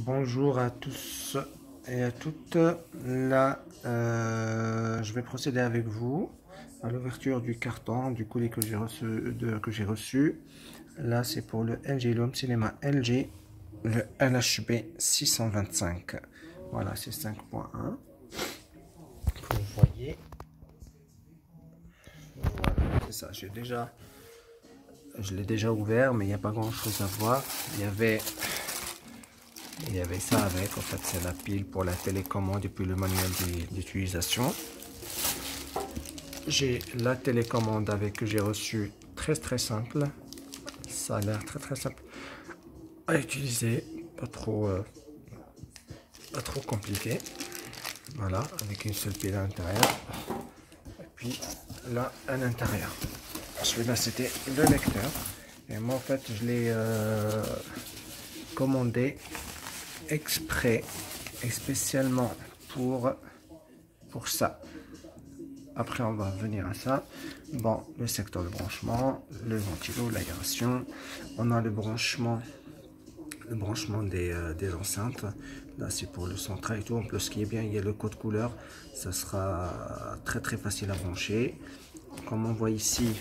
Bonjour à tous et à toutes. Là, je vais procéder avec vous à l'ouverture du carton du colis que j'ai reçu. Là, c'est pour le LG, le Home Cinéma LG, le LHB 625. Voilà, c'est 5.1. Vous voyez. Voilà, c'est ça. Je l'ai déjà ouvert, mais il n'y a pas grand chose à voir. Il y avait ça avec, en fait, c'est la pile pour la télécommande et puis le manuel d'utilisation. J'ai la télécommande avec que j'ai reçu, très simple. Ça a l'air très simple à utiliser, pas trop compliqué. Voilà, avec une seule pile à l'intérieur. Et puis là, à l'intérieur. Celui-là, c'était le lecteur. Et moi, en fait, je l'ai commandé exprès et spécialement pour ça. Après, on va venir à ça. Bon, le secteur de branchement, le ventilo, l'aération. On a le branchement des enceintes. Là, c'est pour le central et tout. En plus, ce qui est bien, il y a le code couleur. Ça sera très facile à brancher. Comme on voit ici,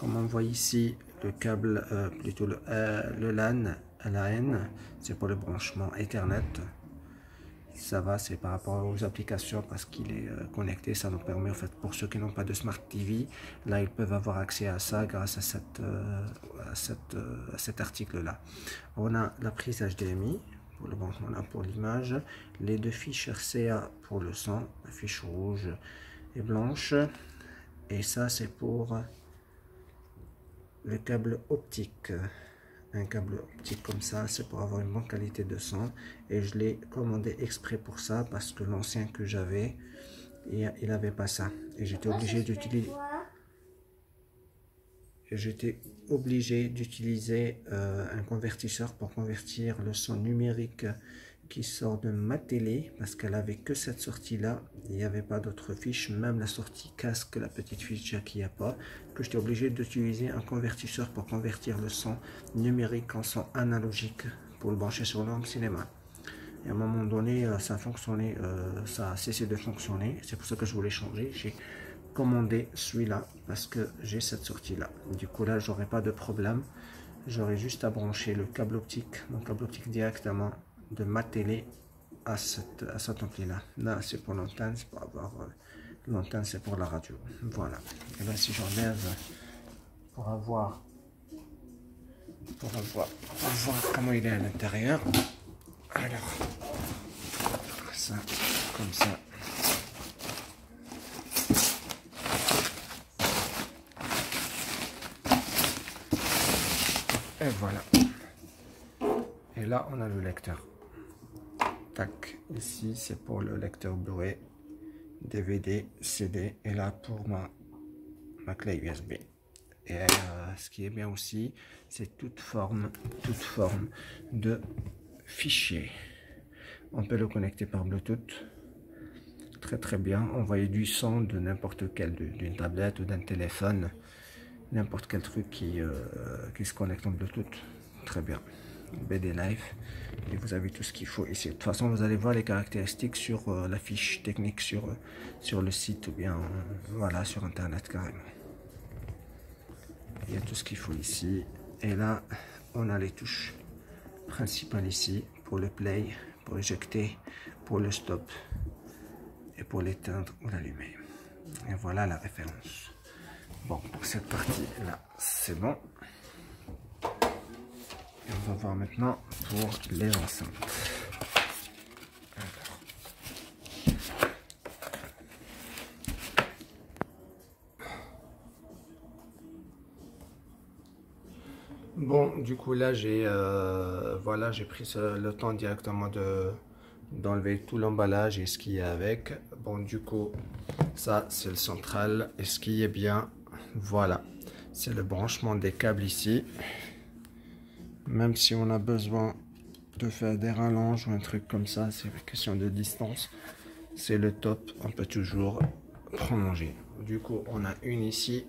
le câble, plutôt le LAN, c'est pour le branchement Ethernet. Ça va, c'est par rapport aux applications parce qu'il est connecté. Ça nous permet, en fait, pour ceux qui n'ont pas de Smart TV, là, ils peuvent avoir accès à ça grâce à cet article-là. On a la prise HDMI pour le branchement, pour l'image, les deux fiches RCA pour le son, la fiche rouge et blanche. Et ça, c'est pour le câble optique. Un câble optique comme ça, c'est pour avoir une bonne qualité de son, et je l'ai commandé exprès pour ça parce que l'ancien que j'avais, il n'avait pas ça, et j'étais obligé d'utiliser un convertisseur pour convertir le son numérique qui sort de ma télé, parce qu'elle avait que cette sortie là, il n'y avait pas d'autres fiches, même la sortie casque, la petite fiche jack, il n'y a pas, que j'étais obligé d'utiliser un convertisseur pour convertir le son numérique en son analogique pour le brancher sur le Home Cinéma. Et à un moment donné, ça a fonctionné, ça a cessé de fonctionner, c'est pour ça que je voulais changer. J'ai commandé celui-là parce que j'ai cette sortie là, du coup là j'aurai pas de problème, j'aurai juste à brancher le câble optique, mon câble optique directement de ma télé à cette ampli là. Là c'est pour l'antenne, c'est pour avoir l'antenne, c'est pour la radio. Voilà. Et là, si j'enlève pour voir comment il est à l'intérieur. Alors ça, comme ça. Et voilà. Et là, on a le lecteur. Tac, ici, c'est pour le lecteur Blu-ray, DVD, CD. Et là, pour ma clé USB. Et ce qui est bien aussi, c'est toute forme de fichier. On peut le connecter par Bluetooth. Très bien. Envoyer du son de n'importe quel, d'une tablette ou d'un téléphone. N'importe quel truc qui se connecte en Bluetooth. Très bien. BD Live. Et vous avez tout ce qu'il faut ici. De toute façon, vous allez voir les caractéristiques sur la fiche technique sur le site, ou bien voilà, sur internet carrément. Il y a tout ce qu'il faut ici. Et là, on a les touches principales ici pour le play, pour éjecter, pour le stop et pour l'éteindre ou l'allumer. Et voilà la référence. Bon, pour cette partie là, c'est bon. Et on va voir maintenant pour les enceintes. Bon, du coup là j'ai pris le temps directement d'enlever tout l'emballage et ce qu'il y a avec. Bon, du coup ça c'est le central, et ce qui est bien, voilà, c'est le branchement des câbles ici. Même si on a besoin de faire des rallonges ou un truc comme ça, c'est une question de distance, c'est le top, on peut toujours prolonger. Du coup on a une ici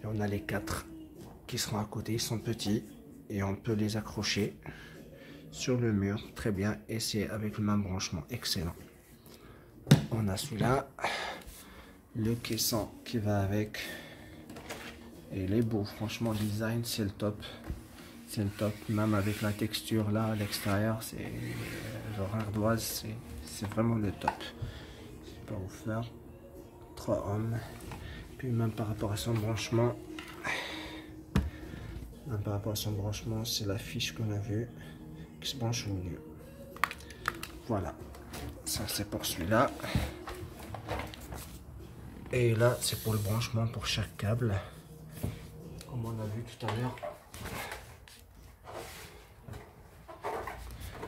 et on a les 4 qui seront à côté. Ils sont petits et on peut les accrocher sur le mur, très bien, et c'est avec le même branchement, excellent. On a celui-là, le caisson qui va avec, et il est beau, franchement, le design c'est le top. C'est le top, même avec la texture là à l'extérieur, c'est genre ardoise, c'est vraiment le top. Je sais pas où faire. 3 hommes. Puis même par rapport à son branchement, c'est la fiche qu'on a vue qui se branche au milieu. Voilà, ça c'est pour celui-là. Et là c'est pour le branchement pour chaque câble, comme on a vu tout à l'heure.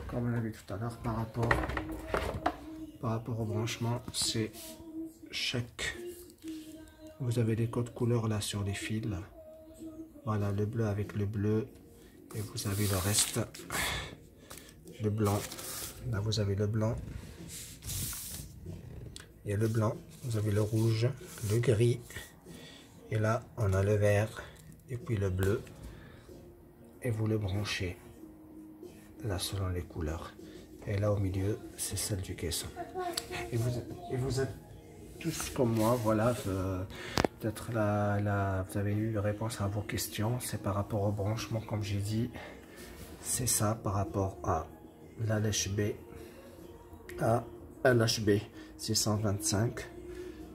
Comme on a vu tout à l'heure, par rapport au branchement, c'est chaque... Vous avez des codes couleurs là sur les fils. Voilà, le bleu avec le bleu. Et vous avez le reste. Le blanc. Là, vous avez le blanc. Et le blanc. Vous avez le rouge, le gris. Et là, on a le vert. Et puis le bleu. Et vous le branchez. Là, selon les couleurs. Et là, au milieu, c'est celle du caisson. Et vous êtes tous comme moi, voilà. Peut-être là, vous avez eu réponse à vos questions. C'est par rapport au branchement, comme j'ai dit. C'est ça par rapport à la LHB. À LHB 625.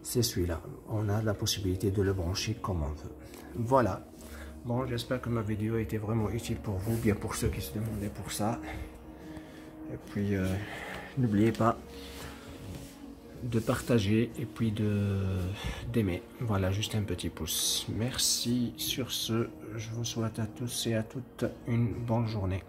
C'est celui-là. On a la possibilité de le brancher comme on veut. Voilà. Bon, j'espère que ma vidéo a été vraiment utile pour vous, bien pour ceux qui se demandaient pour ça. Et puis, n'oubliez pas de partager et puis d'aimer. Voilà, juste un petit pouce. Merci. Sur ce, je vous souhaite à tous et à toutes une bonne journée.